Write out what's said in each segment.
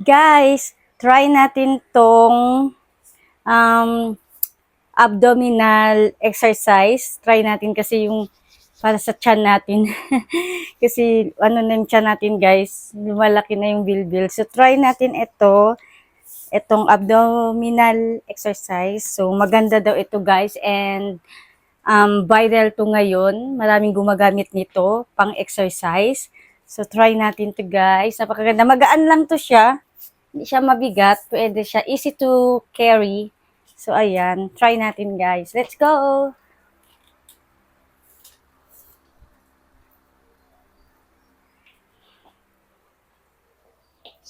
Guys, try natin tong um, abdominal exercise. Try natin kasi yung para sa tiyan natin. Kasi ano na yung tiyan natin guys, lumalaki na yung bilbil. So try natin itong abdominal exercise. So maganda daw ito guys and viral to ngayon. Maraming gumagamit nito pang exercise. So try natin to guys. Napakaganda. Magaan lang to siya. Hindi siya mabigat. Pwede siya. Easy to carry. So ayan. Try natin guys. Let's go!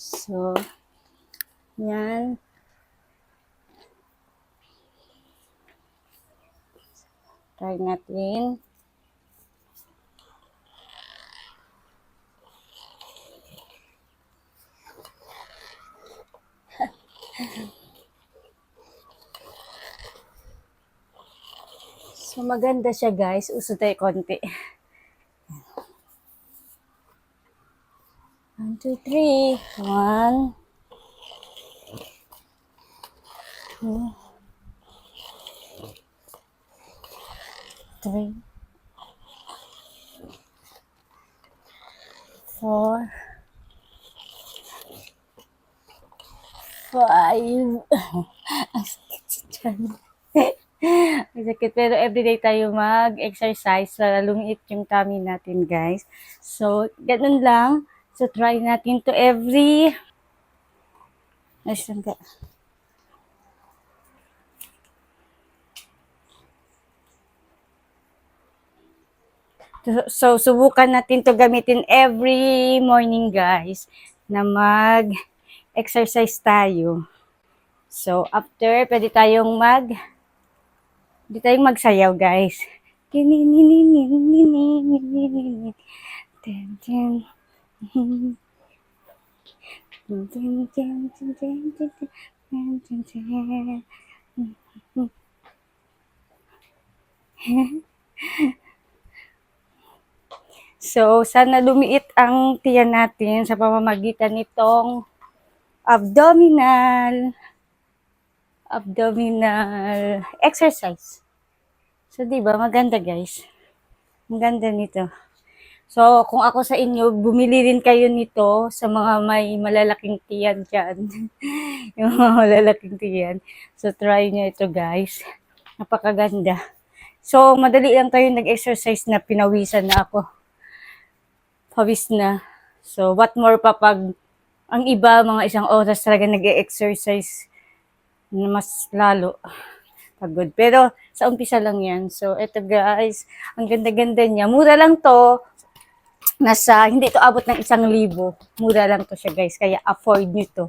So, yan. Try natin. So, maganda siya guys. Uso tayo konti. 1, 2, 3. 1, 2, 3, 4, 5. Ang sakit sa tiyan. Ang sakit. Pero everyday tayo mag-exercise para lumiit yung tummy natin, guys. So, ganun lang. So, try natin to every... Nasaan ka? So, subukan natin to gamitin every morning, guys, na mag-exercise tayo. So, after, pwede tayong magsayaw, guys. So, sana lumiit ang tiyan natin sa pamamagitan nitong abdominal exercise. So, di ba maganda guys? Ang ganda nito. So, kung ako sa inyo, bumili rin kayo nito sa mga may malalaking tiyan dyan. Yung mga malalaking tiyan. So, try nyo ito guys. Napakaganda. So, madali lang tayo nag-exercise na pinawisan na ako. Pawis na. So, what more pa pag ang iba, mga 1 oras talaga nag-exercise na mas lalo pagod. Pero, sa umpisa lang yan. So, eto guys, ang ganda-ganda niya. Mura lang to. Hindi ito abot ng 1,000. Mura lang to siya guys. Kaya afford nyo to.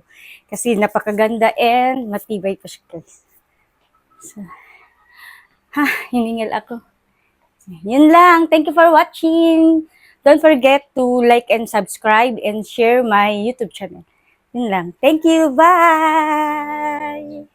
Kasi napakaganda and matibay pa siya guys. So, hiningal ako. Yun lang. Thank you for watching. Don't forget to like and subscribe and share my YouTube channel. Yun lang. Thank you. Bye!